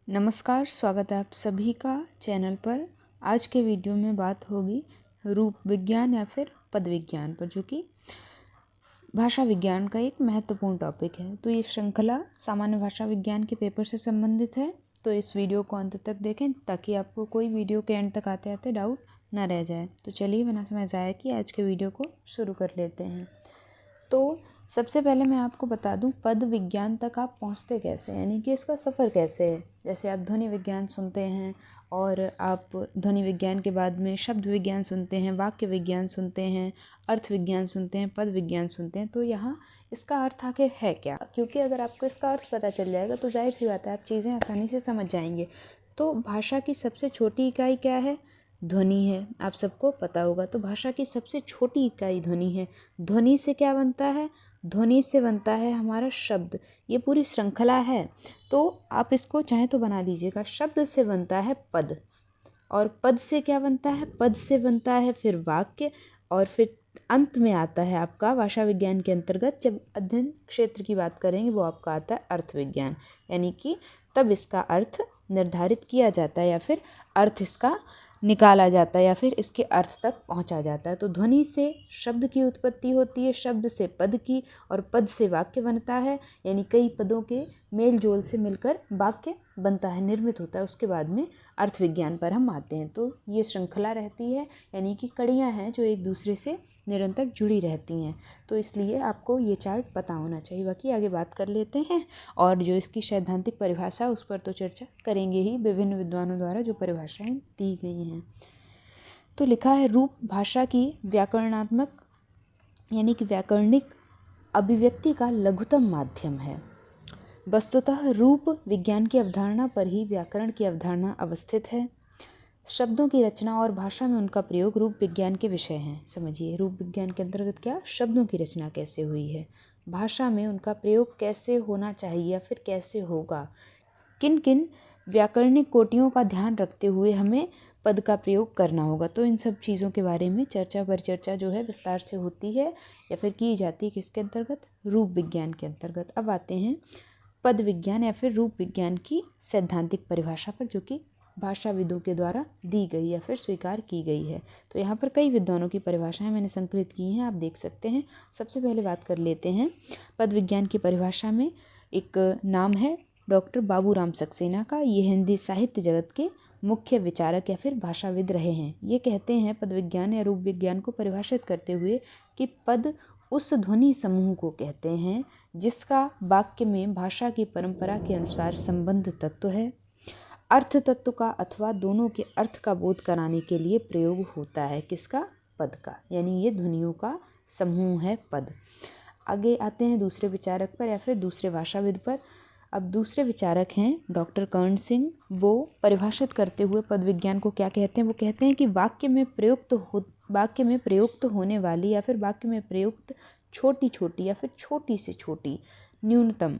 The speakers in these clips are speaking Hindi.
नमस्कार, स्वागत है आप सभी का चैनल पर। आज के वीडियो में बात होगी रूप विज्ञान या फिर पद विज्ञान पर, जो कि भाषा विज्ञान का एक महत्वपूर्ण टॉपिक है। तो ये श्रृंखला सामान्य भाषा विज्ञान के पेपर से संबंधित है। तो इस वीडियो को अंत तक देखें ताकि आपको कोई वीडियो के एंड तक आते आते डाउट ना रह जाए। तो चलिए बिना समय ज़ाया किए आज के वीडियो को शुरू कर लेते हैं। तो सबसे पहले मैं आपको बता दूं पद विज्ञान तक आप पहुंचते कैसे, यानी कि इसका सफ़र कैसे है। जैसे आप ध्वनि विज्ञान सुनते हैं और आप ध्वनि विज्ञान के बाद में शब्द विज्ञान सुनते हैं, वाक्य विज्ञान सुनते हैं, अर्थ विज्ञान सुनते हैं, पद विज्ञान सुनते हैं। तो यहाँ इसका अर्थ आखिर है क्या, क्योंकि अगर आपको इसका अर्थ पता चल जाएगा तो जाहिर सी बात है आप चीज़ें आसानी से समझ जाएंगे। तो भाषा की सबसे छोटी इकाई क्या है? ध्वनि है। आप सबको पता होगा। तो भाषा की सबसे छोटी इकाई ध्वनि है। ध्वनि से क्या बनता है? ध्वनि से बनता है हमारा शब्द। ये पूरी श्रृंखला है। तो आप इसको चाहे तो बना लीजिएगा। शब्द से बनता है पद, और पद से क्या बनता है? पद से बनता है फिर वाक्य, और फिर अंत में आता है आपका भाषा विज्ञान के अंतर्गत जब अध्ययन क्षेत्र की बात करेंगे वो आपका आता है अर्थ विज्ञान, यानी कि तब इसका अर्थ निर्धारित किया जाता है या फिर अर्थ इसका निकाला जाता है या फिर इसके अर्थ तक पहुंचा जाता है। तो ध्वनि से शब्द की उत्पत्ति होती है, शब्द से पद की, और पद से वाक्य बनता है, यानी कई पदों के मेल जोल से मिलकर वाक्य बनता है, निर्मित होता है। उसके बाद में अर्थ विज्ञान पर हम आते हैं। तो ये श्रृंखला रहती है, यानी कि कड़ियाँ हैं जो एक दूसरे से निरंतर जुड़ी रहती हैं। तो इसलिए आपको ये चार्ट पता होना चाहिए। बाकी आगे बात कर लेते हैं, और जो इसकी सैद्धांतिक परिभाषा उस पर तो चर्चा करेंगे ही, विभिन्न विद्वानों द्वारा जो परिभाषाएं दी गई हैं। तो लिखा है रूप भाषा की व्याकरणात्मक यानी कि व्याकरणिक अभिव्यक्ति का लघुतम माध्यम है। वस्तुतः रूप विज्ञान की अवधारणा पर ही व्याकरण की अवधारणा अवस्थित है। शब्दों की रचना और भाषा में उनका प्रयोग रूप विज्ञान के विषय हैं। समझिए, रूप विज्ञान के अंतर्गत क्या? शब्दों की रचना कैसे हुई है, भाषा में उनका प्रयोग कैसे होना चाहिए या फिर कैसे होगा, किन किन व्याकरणिक कोटियों का ध्यान रखते हुए हमें पद का प्रयोग करना होगा। तो इन सब चीज़ों के बारे में चर्चा परिचर्चा जो है विस्तार से होती है या फिर की जाती है किसके अंतर्गत? रूप विज्ञान के अंतर्गत। अब आते हैं पद विज्ञान या फिर रूप विज्ञान की सैद्धांतिक परिभाषा पर, जो कि भाषाविदों के द्वारा दी गई या फिर स्वीकार की गई है। तो यहाँ पर कई विद्वानों की परिभाषाएं मैंने संकलित की हैं, आप देख सकते हैं। सबसे पहले बात कर लेते हैं पद विज्ञान की परिभाषा में। एक नाम है डॉक्टर बाबूराम सक्सेना का। ये हिंदी साहित्य जगत के मुख्य विचारक या फिर भाषाविद रहे हैं। ये कहते हैं पद विज्ञान या रूप विज्ञान को परिभाषित करते हुए कि पद उस ध्वनि समूह को कहते हैं जिसका वाक्य में भाषा की परंपरा के अनुसार संबंध तत्व है, अर्थ तत्व का अथवा दोनों के अर्थ का बोध कराने के लिए प्रयोग होता है। किसका? पद का, यानी ये ध्वनियों का समूह है पद। आगे आते हैं दूसरे विचारक पर या फिर दूसरे भाषाविद पर। अब दूसरे विचारक हैं डॉक्टर कर्ण सिंह। वो परिभाषित करते हुए पद विज्ञान को क्या कहते हैं? वो कहते हैं कि वाक्य में प्रयुक्त होने वाली या फिर वाक्य में प्रयुक्त छोटी छोटी या फिर छोटी से छोटी, न्यूनतम,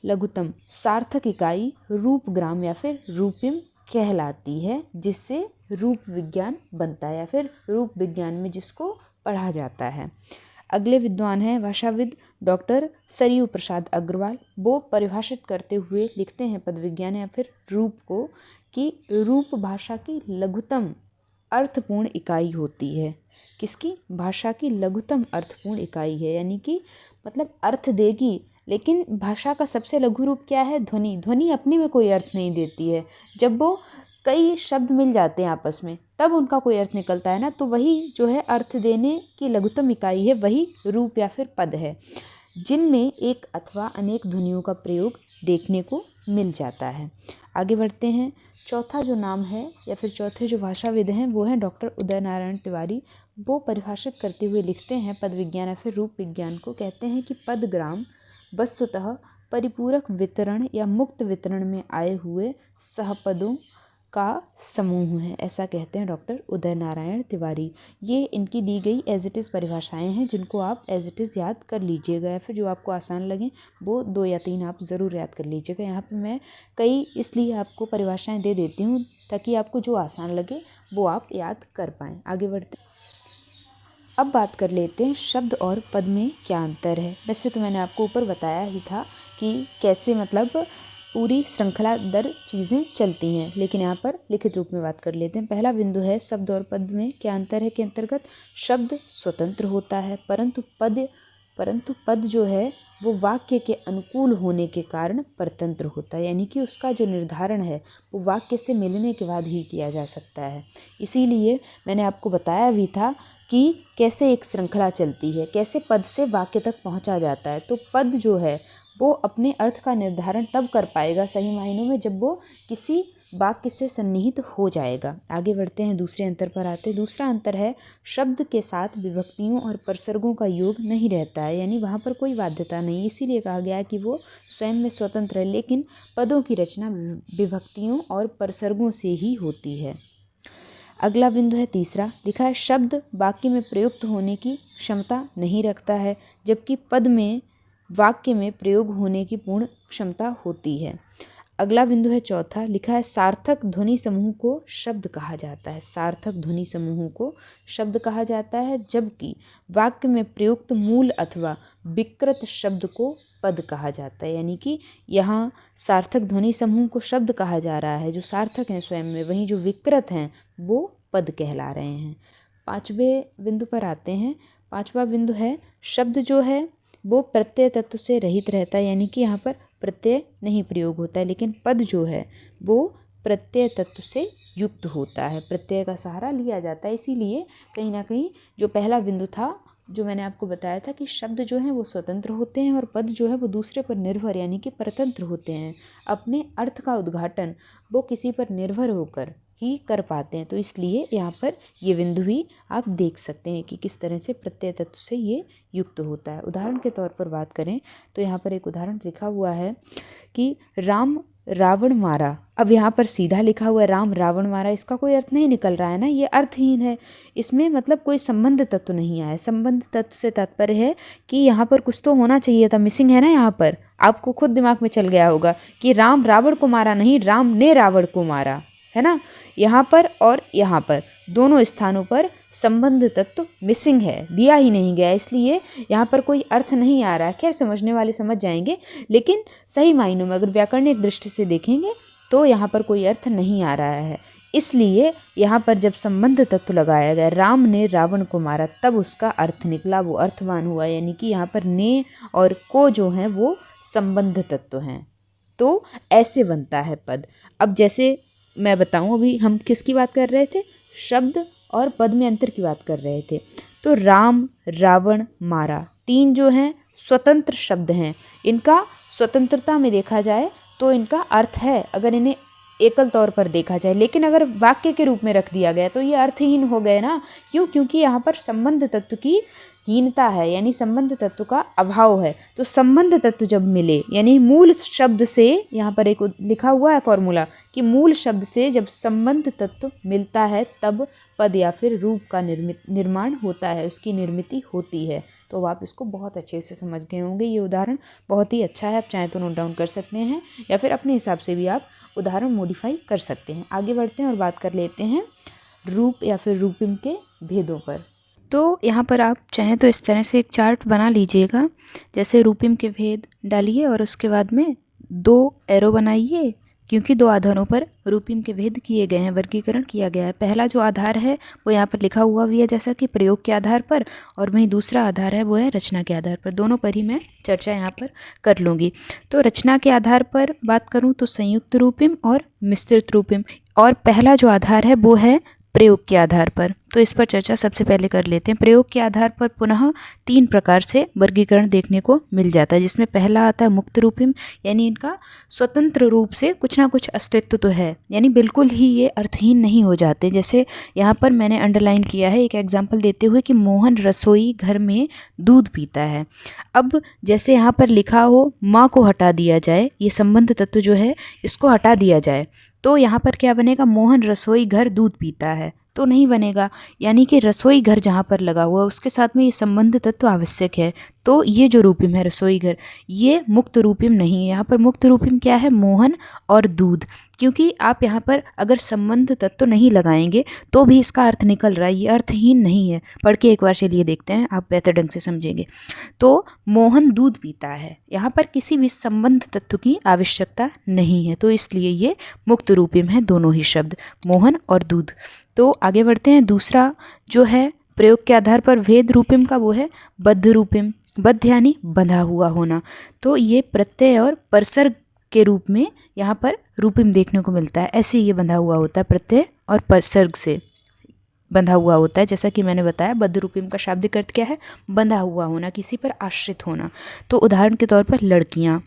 लघुतम, सार्थक इकाई रूपग्राम या फिर रूपिम कहलाती है, जिससे रूप विज्ञान बनता है या फिर रूप विज्ञान में जिसको पढ़ा जाता है। अगले विद्वान हैं भाषाविद डॉक्टर सरयू प्रसाद अग्रवाल। वो परिभाषित करते हुए लिखते हैं पद विज्ञान या फिर रूप को कि रूप भाषा की लघुतम अर्थपूर्ण इकाई होती है। किसकी? भाषा की लघुतम अर्थपूर्ण इकाई है, यानी कि मतलब अर्थ देगी, लेकिन भाषा का सबसे लघु रूप क्या है? ध्वनि। ध्वनि अपने में कोई अर्थ नहीं देती है। जब वो कई शब्द मिल जाते हैं आपस में तब उनका कोई अर्थ निकलता है ना, तो वही जो है अर्थ देने की लघुतम इकाई है, वही रूप या फिर पद है, जिनमें एक अथवा अनेक ध्वनियों का प्रयोग देखने को मिल जाता है। आगे बढ़ते हैं। चौथा जो नाम है या फिर चौथे जो भाषाविद हैं वो हैं डॉक्टर उदय नारायण तिवारी। वो परिभाषित करते हुए लिखते हैं पद विज्ञान या फिर रूप विज्ञान को। कहते हैं कि पदग्राम वस्तुतः परिपूरक वितरण या मुक्त वितरण में आए हुए सहपदों का समूह है। ऐसा कहते हैं डॉक्टर उदय नारायण तिवारी। ये इनकी दी गई एज इट इज़ परिभाषाएं हैं, जिनको आप एज इट इज़ याद कर लीजिएगा या फिर जो आपको आसान लगे वो 2 या 3 आप ज़रूर याद कर लीजिएगा। यहाँ पे मैं कई इसलिए आपको परिभाषाएं दे देती हूँ ताकि आपको जो आसान लगे वो आप याद कर पाएँ। आगे बढ़ते अब बात कर लेते हैं शब्द और पद में क्या अंतर है। वैसे तो मैंने आपको ऊपर बताया ही था कि कैसे मतलब पूरी श्रृंखला दर चीज़ें चलती हैं। लेकिन यहाँ पर लिखित रूप में बात कर लेते हैं। पहला बिंदु है शब्द और पद में क्या अंतर है के अंतर्गत शब्द स्वतंत्र होता है, परंतु पद जो है वो वाक्य के अनुकूल होने के कारण परतंत्र होता है, यानी कि उसका जो निर्धारण है वो वाक्य से मिलने के बाद ही किया जा सकता है। इसीलिए मैंने आपको बताया भी था कि कैसे एक श्रृंखला चलती है, कैसे पद से वाक्य तक पहुंचा जाता है। तो पद जो है वो अपने अर्थ का निर्धारण तब कर पाएगा सही मायनों में जब वो किसी वाक्य से सन्निहित हो जाएगा। आगे बढ़ते हैं, दूसरे अंतर पर आते हैं। दूसरा अंतर है शब्द के साथ विभक्तियों और परसर्गों का योग नहीं रहता है, यानी वहाँ पर कोई बाध्यता नहीं, इसीलिए कहा गया है कि वो स्वयं में स्वतंत्र है। लेकिन पदों की रचना विभक्तियों और परसर्गों से ही होती है। अगला बिंदु है तीसरा, लिखा है शब्द वाक्य में प्रयुक्त होने की क्षमता नहीं रखता है, जबकि पद में वाक्य में प्रयोग होने की पूर्ण क्षमता होती है। अगला बिंदु है चौथा, लिखा है सार्थक ध्वनि समूह को शब्द कहा जाता है। सार्थक ध्वनि समूह को शब्द कहा जाता है, जबकि वाक्य में प्रयुक्त मूल अथवा विकृत शब्द को पद कहा जाता है। यानी कि यहाँ सार्थक ध्वनि समूह को शब्द कहा जा रहा है जो सार्थक हैं स्वयं में, वहीं जो विकृत हैं वो पद कहला रहे हैं। पांचवें बिंदु पर आते हैं। पांचवा बिंदु है शब्द जो है वो प्रत्यय तत्व से रहित रहता है, यानी कि यहाँ पर प्रत्यय नहीं प्रयोग होता है, लेकिन पद जो है वो प्रत्यय तत्व से युक्त होता है, प्रत्यय का सहारा लिया जाता है। इसीलिए कहीं ना कहीं जो पहला बिंदु था जो मैंने आपको बताया था कि शब्द जो हैं वो स्वतंत्र होते हैं और पद जो है वो दूसरे पर निर्भर यानी कि परतंत्र होते हैं। अपने अर्थ का उद्घाटन वो किसी पर निर्भर होकर ही कर पाते हैं। तो इसलिए यहाँ पर ये बिंदु भी आप देख सकते हैं कि किस तरह से प्रत्यय तत्व से ये युक्त होता है। उदाहरण के तौर पर बात करें तो यहाँ पर एक उदाहरण लिखा हुआ है कि राम रावण मारा। अब यहाँ पर सीधा लिखा हुआ है राम रावण मारा, इसका कोई अर्थ नहीं निकल रहा है ना, ये अर्थहीन है। इसमें मतलब कोई संबंध तत्व नहीं आया। संबंध तत्व से तात्पर्य है कि यहाँ पर कुछ तो होना चाहिए था, मिसिंग है ना। यहाँ पर आपको खुद दिमाग में चल गया होगा कि राम रावण को मारा नहीं, राम ने रावण को मारा, है ना। यहाँ पर और यहाँ पर दोनों स्थानों पर संबंध तत्व मिसिंग है, दिया ही नहीं गया, इसलिए यहाँ पर कोई अर्थ नहीं आ रहा है। खैर समझने वाले समझ जाएंगे, लेकिन सही मायनों में अगर व्याकरणिक दृष्टि से देखेंगे तो यहाँ पर कोई अर्थ नहीं आ रहा है। इसलिए यहाँ पर जब संबंध तत्व लगाया गया राम ने रावण को मारा, तब उसका अर्थ निकला, वो अर्थवान हुआ। यानी कि यहाँ पर ने और को जो हैं वो संबंध तत्व हैं। तो ऐसे बनता है पद। अब जैसे मैं बताऊं, अभी हम किसकी बात कर रहे थे, शब्द और पद में अंतर की बात कर रहे थे। तो राम रावण मारा तीन जो हैं स्वतंत्र शब्द हैं। इनका स्वतंत्रता में देखा जाए तो इनका अर्थ है अगर इन्हें एकल तौर पर देखा जाए, लेकिन अगर वाक्य के रूप में रख दिया गया तो ये अर्थहीन हो गए ना। क्यों? क्योंकि यहाँ पर संबंध तत्व की हीनता है, यानी संबंध तत्व का अभाव है। तो संबंध तत्व जब मिले, यानी मूल शब्द से, यहाँ पर एक लिखा हुआ है फॉर्मूला कि मूल शब्द से जब संबंध तत्व मिलता है तब पद या फिर रूप का निर्माण होता है, उसकी निर्मिति होती है। तो आप इसको बहुत अच्छे से समझ गए होंगे। ये उदाहरण बहुत ही अच्छा है, आप चाहें तो नोट डाउन कर सकते हैं या फिर अपने हिसाब से भी आप उदाहरण मॉडिफाई कर सकते हैं। आगे बढ़ते हैं और बात कर लेते हैं रूप या फिर रूपिम के भेदों पर। तो यहाँ पर आप चाहें तो इस तरह से एक चार्ट बना लीजिएगा, जैसे रूपिम के भेद डालिए और उसके बाद में 2 एरो बनाइए, क्योंकि 2 आधारों पर रूपिम के भेद किए गए हैं, वर्गीकरण किया गया है। पहला जो आधार है वो यहाँ पर लिखा हुआ भी है जैसा कि प्रयोग के आधार पर, और वहीं दूसरा आधार है वो है रचना के आधार पर। दोनों पर ही मैं चर्चा यहाँ पर कर लूँगी। तो रचना के आधार पर बात करूँ तो संयुक्त रूपिम और मिश्रित रूपिम, और पहला जो आधार है वो है प्रयोग के आधार पर। तो इस पर चर्चा सबसे पहले कर लेते हैं। प्रयोग के आधार पर पुनः 3 प्रकार से वर्गीकरण देखने को मिल जाता है, जिसमें पहला आता है मुक्त रूपिम, यानी इनका स्वतंत्र रूप से कुछ ना कुछ अस्तित्व तो है, यानी बिल्कुल ही ये अर्थहीन नहीं हो जाते। जैसे यहाँ पर मैंने अंडरलाइन किया है एक एग्जाम्पल देते हुए कि मोहन रसोई घर में दूध पीता है। अब जैसे यहाँ पर लिखा हो माँ को हटा दिया जाए, ये संबंध तत्व जो है इसको हटा दिया जाए, तो यहाँ पर क्या बनेगा, मोहन रसोई घर दूध पीता है। तो नहीं बनेगा। यानी कि रसोई घर जहाँ पर लगा हुआ है उसके साथ में ये संबंध तत्व आवश्यक है। तो ये जो रूपिम है रसोई घर, ये मुक्त रूपिम नहीं है। यहाँ पर मुक्त रूपिम क्या है? मोहन और दूध। क्योंकि आप यहाँ पर अगर संबंध तत्व नहीं लगाएंगे तो भी इसका अर्थ निकल रहा है, ये अर्थहीन नहीं है। पढ़ के एक बार चलिए देखते हैं, आप बेहतर ढंग से समझेंगे। तो मोहन दूध पीता है, यहाँ पर किसी भी संबंध तत्व की आवश्यकता नहीं है, तो इसलिए ये मुक्त रूपिम है दोनों ही शब्द, मोहन और दूध। तो आगे बढ़ते हैं। दूसरा जो है प्रयोग के आधार पर भेद रूपिम का, वो है बद्ध रूपिम। बद्ध यानी बंधा हुआ होना। तो ये प्रत्यय और परसर्ग के रूप में यहाँ पर रूपिम देखने को मिलता है। ऐसे ये बंधा हुआ होता है, प्रत्यय और परसर्ग से बंधा हुआ होता है। जैसा कि मैंने बताया, बद्ध रूपिम का शाब्दिक अर्थ क्या है? बंधा हुआ होना, किसी पर आश्रित होना। तो उदाहरण के तौर पर लड़कियाँ,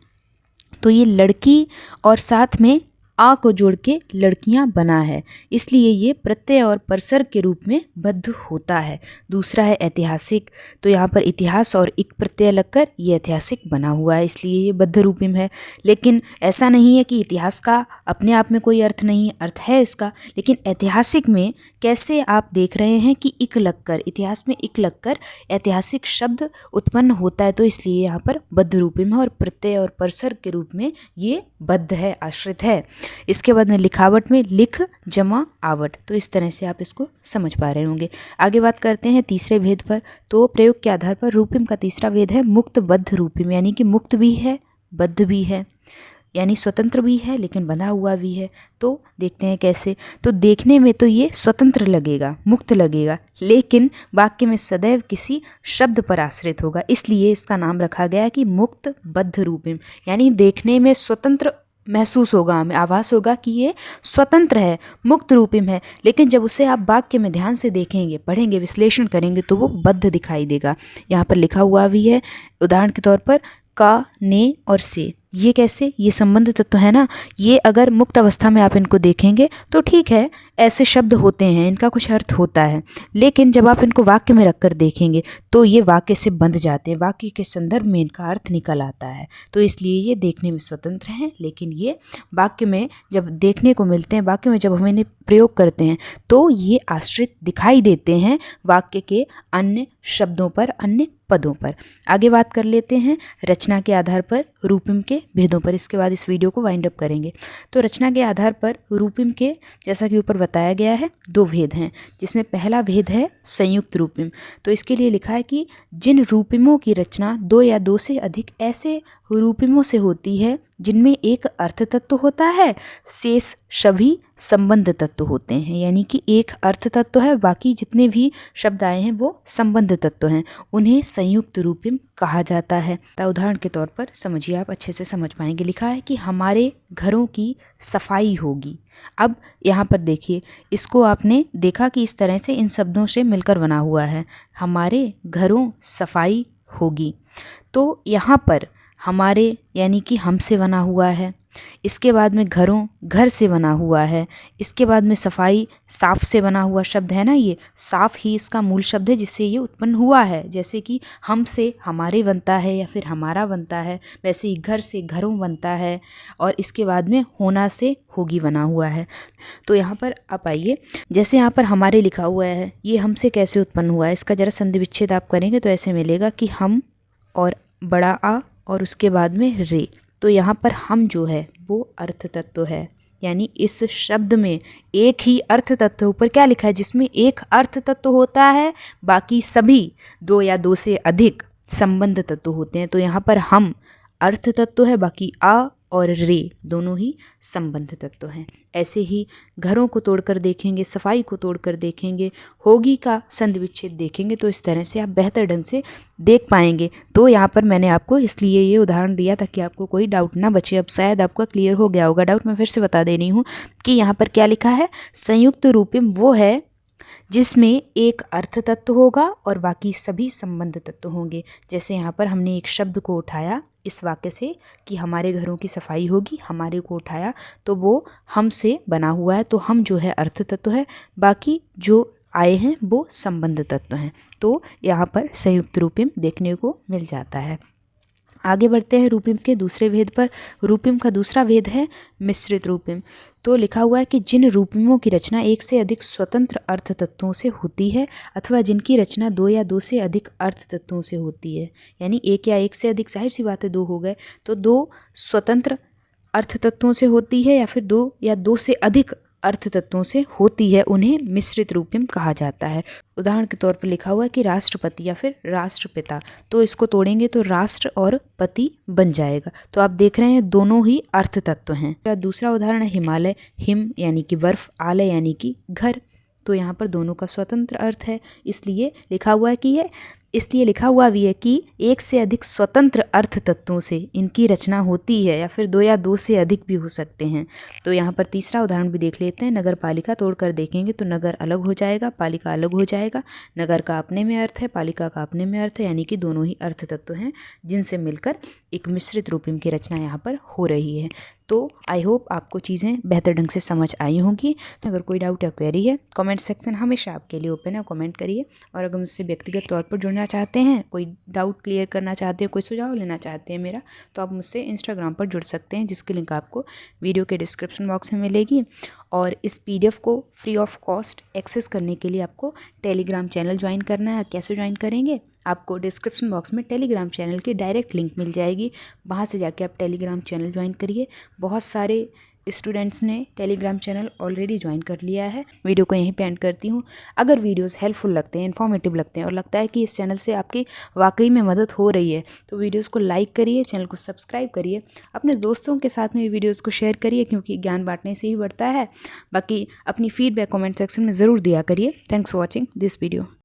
तो ये लड़की और साथ में आ को जोड़ के लड़कियां बना है, इसलिए ये प्रत्यय और परसर्ग के रूप में बद्ध होता है। दूसरा है ऐतिहासिक, तो यहाँ पर इतिहास और इक प्रत्यय लगकर ये ऐतिहासिक बना हुआ है, इसलिए ये बद्ध रूपिम है। लेकिन ऐसा नहीं है कि इतिहास का अपने आप में कोई अर्थ नहीं है, अर्थ है इसका। लेकिन ऐतिहासिक में कैसे आप देख रहे हैं कि इक लगकर, इतिहास में इक लगकर ऐतिहासिक शब्द उत्पन्न होता है, तो इसलिए यहाँ पर बद्ध रूपिम है और प्रत्यय और परसर्ग के रूप में ये बद्ध है, आश्रित है। इसके बाद में लिखावट में लिख जमा आवट, तो इस तरह से आप इसको समझ पा रहे होंगे। आगे बात करते हैं तीसरे भेद पर। तो प्रयोग के आधार पर रूपिम का तीसरा भेद है मुक्त बद्ध रूपिम, यानी कि मुक्त भी है, बद्ध भी है, यानी स्वतंत्र भी है लेकिन बंधा हुआ भी है। तो देखते हैं कैसे। तो देखने में तो ये स्वतंत्र लगेगा, मुक्त लगेगा, लेकिन वाक्य में सदैव किसी शब्द पर आश्रित होगा, इसलिए इसका नाम रखा गया कि मुक्त बद्ध रूपिम। यानी देखने में स्वतंत्र महसूस होगा, हमें आभास होगा कि ये स्वतंत्र है, मुक्त रूपिम है, लेकिन जब उसे आप वाक्य में ध्यान से देखेंगे, पढ़ेंगे, विश्लेषण करेंगे तो वो बद्ध दिखाई देगा। यहाँ पर लिखा हुआ भी है, उदाहरण के तौर पर का, ने और से। ये कैसे? ये संबंध तत्व है ना, ये अगर मुक्त अवस्था में आप इनको देखेंगे तो ठीक है, ऐसे शब्द होते हैं, इनका कुछ अर्थ होता है, लेकिन जब आप इनको वाक्य में रखकर देखेंगे तो ये वाक्य से बंध जाते हैं, वाक्य के संदर्भ में इनका अर्थ निकल आता है। तो इसलिए ये देखने में स्वतंत्र हैं, लेकिन ये वाक्य में जब देखने को मिलते हैं, वाक्य में जब हम इन्हें प्रयोग करते हैं तो ये आश्रित दिखाई देते हैं वाक्य के अन्य शब्दों पर, अन्य पदों पर। आगे बात कर लेते हैं रचना के आधार पर रूपिम के भेदों पर, इसके बाद इस वीडियो को वाइंड अप करेंगे। तो रचना के आधार पर रूपिम के, जैसा कि ऊपर बताया गया है, दो भेद हैं, जिसमें पहला भेद है संयुक्त रूपिम। तो इसके लिए लिखा है कि जिन रूपिमों की रचना दो या दो से अधिक ऐसे रूपिमों से होती है जिनमें एक अर्थ तत्व होता है, शेष सभी संबंध तत्व होते हैं। यानी कि एक अर्थ तत्व है, बाकी जितने भी शब्द आए हैं वो संबंध तत्व हैं, उन्हें संयुक्त रूपिम कहा जाता है। तो उदाहरण के तौर पर समझिए, आप अच्छे से समझ पाएंगे। लिखा है कि हमारे घरों की सफाई होगी। अब यहाँ पर देखिए, इसको आपने देखा कि इस तरह से इन शब्दों से मिलकर बना हुआ है, हमारे घरों सफाई होगी। तो यहाँ पर हमारे यानी कि हमसे बना हुआ है, इसके बाद में घरों, घर से बना हुआ है, इसके बाद में सफाई, साफ से बना हुआ शब्द है ना, ये साफ ही इसका मूल शब्द है जिससे ये उत्पन्न हुआ है। जैसे कि हम से हमारे बनता है या फिर हमारा बनता है, वैसे ही घर से घरों बनता है, और इसके बाद में होना से होगी बना हुआ है। तो यहाँ पर आप आइए, जैसे यहाँ पर हमारे लिखा हुआ है, ये हमसे कैसे उत्पन्न हुआ है, इसका जरा संधि विच्छेद आप करेंगे तो ऐसे मिलेगा कि हम और बड़ा आ और उसके बाद में रे। तो यहाँ पर हम जो है वो अर्थ तत्व है, यानी इस शब्द में एक ही अर्थ तत्व ऊपर क्या लिखा है, जिसमें एक अर्थ तत्व होता है, बाकी सभी दो या दो से अधिक संबंध तत्व होते हैं। तो यहाँ पर हम अर्थ तत्व है, बाकी आ और रे दोनों ही संबंध तत्व हैं। ऐसे ही घरों को तोड़कर देखेंगे, सफाई को तोड़कर देखेंगे, होगी का संधि विच्छेद देखेंगे, तो इस तरह से आप बेहतर ढंग से देख पाएंगे। तो यहाँ पर मैंने आपको इसलिए ये उदाहरण दिया ताकि आपको कोई डाउट ना बचे। अब शायद आपका क्लियर हो गया होगा डाउट, मैं फिर से बता दे रही हूँ कि यहाँ पर क्या लिखा है, संयुक्त रूपिम वो है जिसमें एक अर्थ तत्व होगा और बाकी सभी संबंध तत्व होंगे। जैसे यहाँ पर हमने एक शब्द को उठाया इस वाक्य से कि हमारे घरों की सफाई होगी, हमारे को उठाया तो वो हम से बना हुआ है, तो हम जो है अर्थ तत्व है, बाकी जो आए हैं वो संबंध तत्व हैं। तो यहाँ पर संयुक्त रूपिम देखने को मिल जाता है। आगे बढ़ते हैं रूपिम के दूसरे भेद पर। रूपिम का दूसरा भेद है मिश्रित रूपिम। तो लिखा हुआ है कि जिन रूपिमों की रचना एक से अधिक स्वतंत्र अर्थ तत्वों से होती है अथवा जिनकी रचना दो या दो से अधिक अर्थ तत्वों से होती है, यानी एक या एक से अधिक, जाहिर सी बात है दो हो गए, तो दो स्वतंत्र अर्थ तत्वों से होती है या फिर दो या दो से अधिक अर्थ तत्वों से होती है, उन्हें मिश्रित रूपिम कहा जाता है। उदाहरण के तौर पर लिखा हुआ है कि राष्ट्रपति या फिर राष्ट्रपिता, तो इसको तोड़ेंगे तो राष्ट्र और पति बन जाएगा। तो आप देख रहे हैं दोनों ही अर्थ तत्व हैं। दूसरा उदाहरण है हिमालय। हिम यानी कि बर्फ, आलय यानी कि घर, तो यहाँ पर दोनों का स्वतंत्र अर्थ है, इसलिए लिखा हुआ है कि इसलिए लिखा हुआ भी है कि एक से अधिक स्वतंत्र अर्थ तत्वों से इनकी रचना होती है, या फिर दो या दो से अधिक भी हो सकते हैं। तो यहाँ पर तीसरा उदाहरण भी देख लेते हैं। नगर पालिका तोड़कर देखेंगे तो नगर अलग हो जाएगा, पालिका अलग हो जाएगा। नगर का अपने में अर्थ है, पालिका का अपने में अर्थ है, यानी कि दोनों ही अर्थ तत्व हैं जिनसे मिलकर एक मिश्रित रूपिम की रचना यहाँ पर हो रही है। तो आई होप आपको चीज़ें बेहतर ढंग से समझ आई होंगी। तो अगर कोई डाउट या क्वेरी है, कमेंट सेक्शन हमेशा आपके लिए ओपन है, कमेंट करिए। और अगर मुझसे व्यक्तिगत तौर पर जुड़ना चाहते हैं, कोई डाउट क्लियर करना चाहते हैं, कोई सुझाव लेना चाहते हैं मेरा, तो आप मुझसे इंस्टाग्राम पर जुड़ सकते हैं, जिसकी लिंक आपको वीडियो के डिस्क्रिप्शन बॉक्स में मिलेगी। और इस PDF को फ्री ऑफ कॉस्ट एक्सेस करने के लिए आपको टेलीग्राम चैनल ज्वाइन करना है। कैसे ज्वाइन करेंगे? आपको डिस्क्रिप्शन बॉक्स में टेलीग्राम चैनल की डायरेक्ट लिंक मिल जाएगी, वहाँ से जाके आप टेलीग्राम चैनल ज्वाइन करिए। बहुत सारे स्टूडेंट्स ने टेलीग्राम चैनल ऑलरेडी ज्वाइन कर लिया है। वीडियो को यहीं पे एंड करती हूँ। अगर वीडियोस हेल्पफुल लगते हैं, इन्फॉर्मेटिव लगते हैं और लगता है कि इस चैनल से आपकी वाकई में मदद हो रही है, तो वीडियोस को लाइक करिए, चैनल को सब्सक्राइब करिए, अपने दोस्तों के साथ में भी वीडियोस को शेयर करिए, क्योंकि ज्ञान बांटने से ही बढ़ता है। बाकी अपनी फीडबैक कमेंट सेक्शन में ज़रूर दिया करिए। Thanks for watching this video.